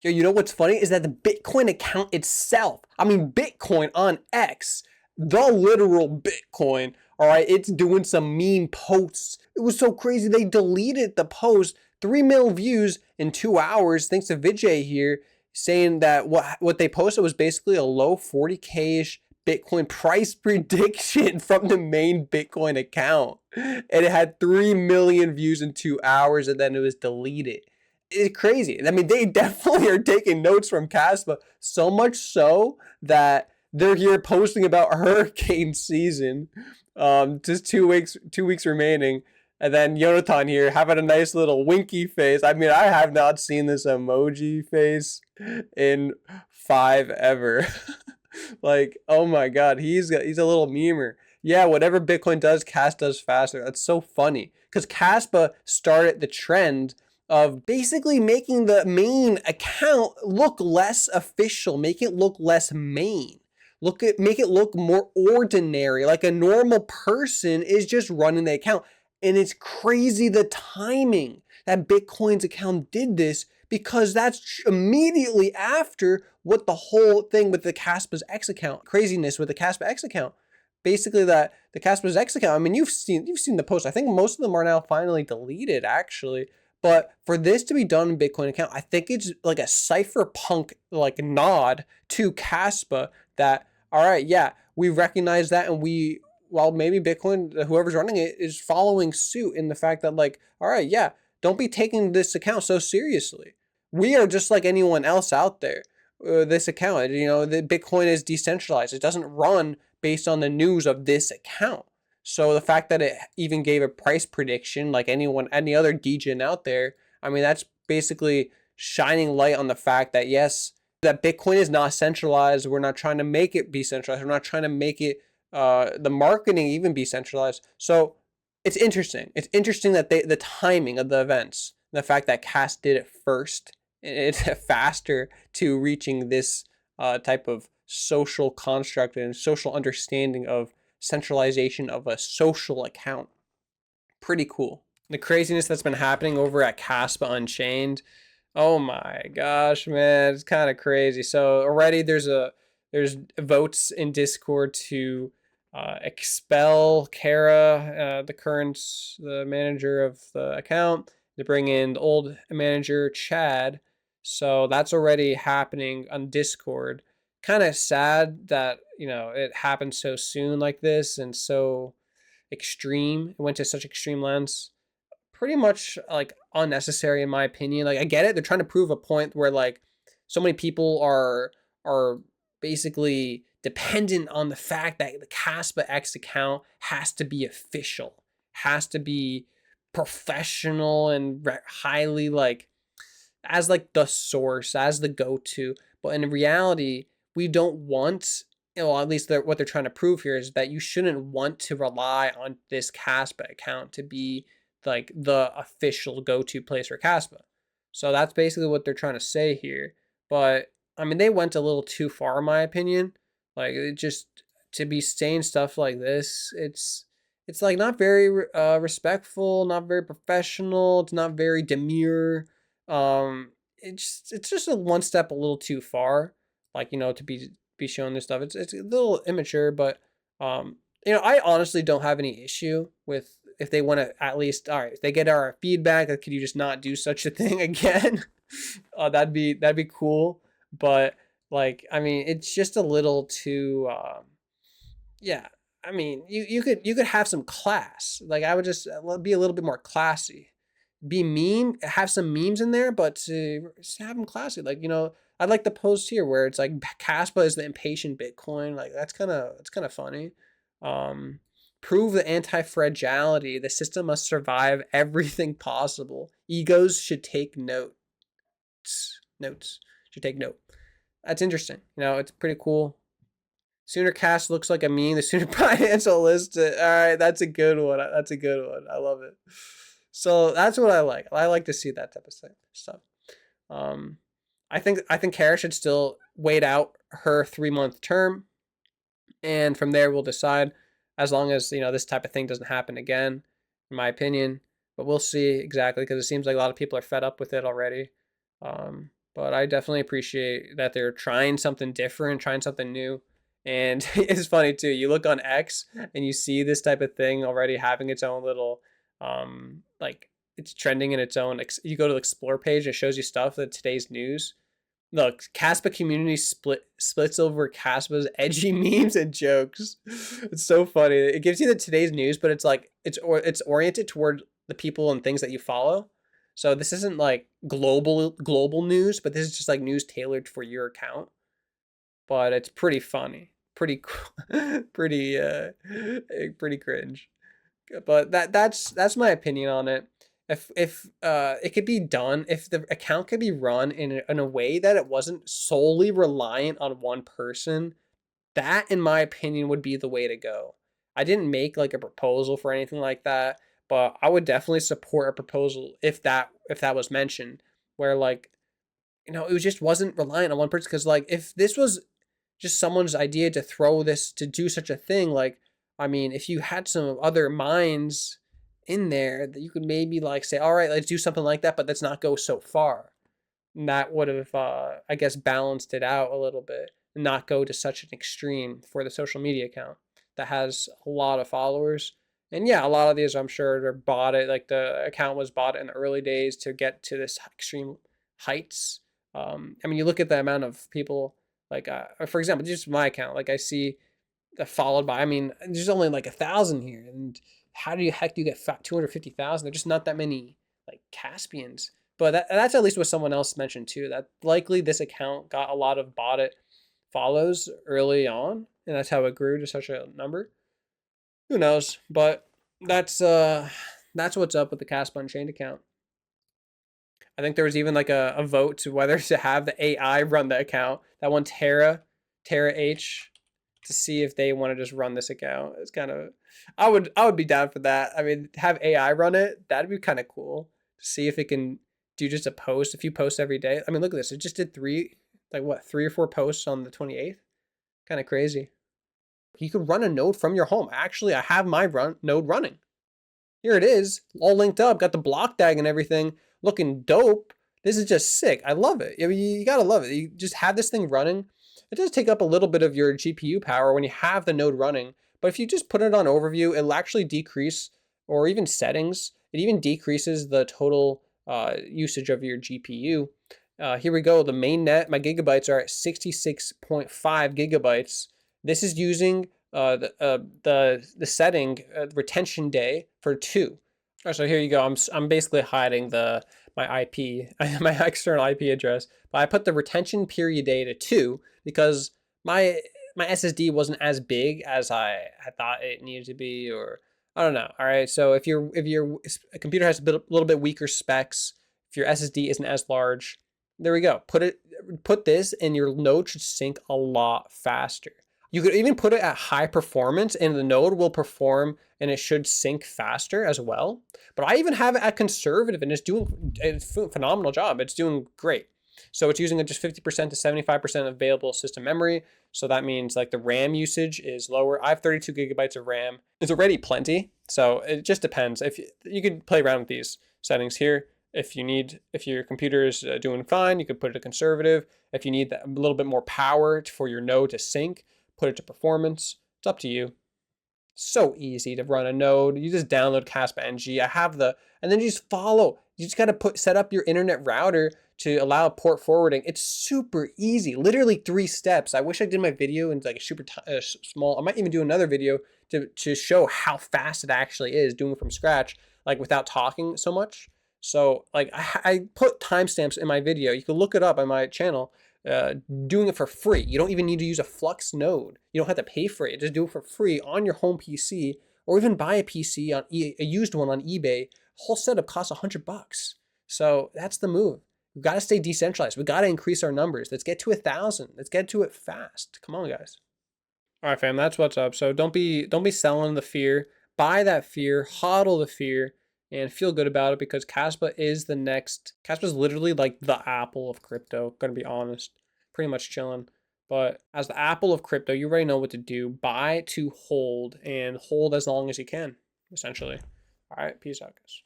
Yo, you know what's funny is that the Bitcoin account itself, I mean, Bitcoin on X, the literal Bitcoin, all right, it's doing some meme posts. It was so crazy. They deleted the post, 3 mil views in 2 hours, thanks to Vijay here, saying that what they posted was basically a low 40K-ish Bitcoin price prediction from the main Bitcoin account. And it had 3 million views in 2 hours, and then it was deleted. It's crazy. I mean, they definitely are taking notes from Kaspa, so much so that they're here posting about hurricane season. Just 2 weeks remaining. And then Jonathan here having a nice little winky face. I mean, I have not seen this emoji face in 5 ever. Like, oh my god, he's a little memer. Yeah, whatever Bitcoin does, Cas does faster. That's so funny. Because Kaspa started the trend of basically making the main account look less official, make it look less main. Make it look more ordinary, like a normal person is just running the account. And it's crazy the timing that Bitcoin's account did this, because that's immediately after what the whole thing with the Caspa's X account, craziness with the Caspa X account. Basically that the Caspa's X account, I mean, you've seen the post. I think most of them are now finally deleted actually. But for this to be done in Bitcoin account, I think it's like a cypherpunk like nod to Caspa that, all right, yeah, we recognize that, and well, maybe Bitcoin, whoever's running it, is following suit in the fact that, like, all right, yeah, don't be taking this account so seriously. We are just like anyone else out there. This account, the Bitcoin is decentralized. It doesn't run based on the news of this account. So the fact that it even gave a price prediction like any other degen out there, I mean, that's basically shining light on the fact that, yes, that Bitcoin is not centralized. We're not trying to make it be centralized. We're not trying to make it the marketing even be centralized. So it's interesting. It's interesting that the timing of the events, the fact that Cas did it first, it's faster to reaching this type of social construct and social understanding of centralization of a social account. Pretty cool. The craziness that's been happening over at Caspa Unchained. Oh my gosh, man, it's kind of crazy. So already there's votes in Discord to expel Kara, the manager of the account, to bring in the old manager Chad. So that's already happening on Discord. Kind of sad that it happened so soon like this and so extreme. It went to such extreme lengths. Pretty much like unnecessary in my opinion. Like, I get it. They're trying to prove a point where like so many people are basically dependent on the fact that the Caspa X account has to be official, has to be professional and highly like as like the source, as the go-to. But in reality, we don't want, at least what they're trying to prove here is that you shouldn't want to rely on this Caspa account to be like the official go-to place for Caspa. So that's basically what they're trying to say here. But I mean, they went a little too far in my opinion. Like, it just to be saying stuff like this, it's like not very respectful, not very professional. It's not very demure. It's just a one step a little too far. Like, to be showing this stuff. It's a little immature, but I honestly don't have any issue with if they want to at least, all right, if they get our feedback, could you just not do such a thing again? That'd be cool. But like, I mean, it's just a little too, yeah. I mean, you could have some class. Like, I would just be a little bit more classy. Have some memes in there, but just have them classy. Like, I like the post here where it's like Caspa is the impatient Bitcoin. Like, it's kind of funny. Prove the anti-fragility. The system must survive everything possible. Egos should take notes. Should take note. That's interesting. It's pretty cool. Sooner Cast looks like a meme, the sooner Binance will list it. All right, that's a good one. I love it. So that's what I like. I like to see that type of stuff. I think Kara should still wait out her 3-month term, and from there we'll decide. As long as this type of thing doesn't happen again, in my opinion. But we'll see exactly, because it seems like a lot of people are fed up with it already. But But I definitely appreciate that they're trying something different, trying something new. And it's funny too. You look on X and you see this type of thing already having its own little, like it's trending in its own. You go to the explore page, it shows you stuff that today's news. Look, Caspa community splits over Caspa's edgy memes and jokes. It's so funny. It gives you the today's news, but it's like it's oriented toward the people and things that you follow. So this isn't like global news, but this is just like news tailored for your account. But it's pretty funny, pretty pretty pretty cringe. But that's my opinion on it. If it could be done, if the account could be run in a way that it wasn't solely reliant on one person, that in my opinion would be the way to go. I didn't make like a proposal for anything like that, but I would definitely support a proposal if that was mentioned, where like, you know, it just wasn't reliant on one person. Because like if this was just someone's idea to throw this, to do such a thing, like, I mean, if you had some other minds in there that you could maybe like say, all right, let's do something like that, but let's not go so far. And that would have, I guess, balanced it out a little bit and not go to such an extreme for the social media account that has a lot of followers. And yeah, a lot of these, I'm sure, they're bought it. Like the account was bought in the early days to get to this extreme heights. I mean, you look at the amount of people, like, for example, just my account, like I see followed by, I mean, there's only like 1,000 here. And how do you heck do you get 250,000? There's just not that many like Caspians. But that's at least what someone else mentioned too. That likely this account got a lot of bought it follows early on, and that's how it grew to such a number. Who knows? But that's what's up with the Caspa Unchained account. I think there was even like a vote to whether to have the AI run the account. That one Terra H, to see if they want to just run this account. It's kind of, I would be down for that. I mean, have AI run it, that'd be kind of cool. To see if it can do just a few posts every day. I mean, look at this. It just did three or four posts on the 28th. Kind of crazy. You could run a node from your home. Actually, I have my node running. Here it is, all linked up, got the block tag and everything, looking dope. This is just sick. I love it. I mean, you gotta love it. You just have this thing running. It does take up a little bit of your GPU power when you have the node running, but if you just put it on overview, it'll actually decrease, or even settings, it even decreases the total usage of your GPU. Here we go, the main net, my gigabytes are at 66.5 gigabytes. This is using the setting retention day for 2. All right, so here you go. I'm basically hiding my IP, my external IP address, but I put the retention period day to 2 because my SSD wasn't as big as I thought it needed to be, or I don't know. All right, so if your computer has a little bit weaker specs, if your SSD isn't as large, there we go. Put this, and your node should sync a lot faster. You could even put it at high performance and the node will perform and it should sync faster as well. But I even have it at conservative and it's doing a phenomenal job. It's doing great. So it's using just 50% to 75% available system memory. So that means like the RAM usage is lower. I have 32 gigabytes of RAM. It's already plenty. So it just depends. If you could play around with these settings here. If your computer is doing fine, you could put it to conservative. If you need a little bit more power for your node to sync, put it to performance. It's up to you. So easy to run a node. You just download Kaspa NG. I have and then you just follow. You just got to set up your internet router to allow port forwarding. It's super easy. Literally 3 steps. I wish I did my video in like a super small. I might even do another video to show how fast it actually is doing it from scratch, like without talking so much. So like I put timestamps in my video. You can look it up on my channel. Doing it for free. You don't even need to use a Flux node. You don't have to pay for it. Just do it for free on your home PC, or even buy a PC on a used one on eBay. Whole setup costs $100. So that's the move. We've got to stay decentralized. We've got to increase our numbers. Let's get to 1,000. Let's get to it fast. Come on, guys. All right, fam. That's what's up. So don't be selling the fear. Buy that fear. HODL the fear. And feel good about it, because Caspa is the next. Caspa is literally like the Apple of crypto. Gonna be honest, pretty much chilling. But as the Apple of crypto, you already know what to do. Buy to hold, and hold as long as you can, essentially. All right, peace out, guys.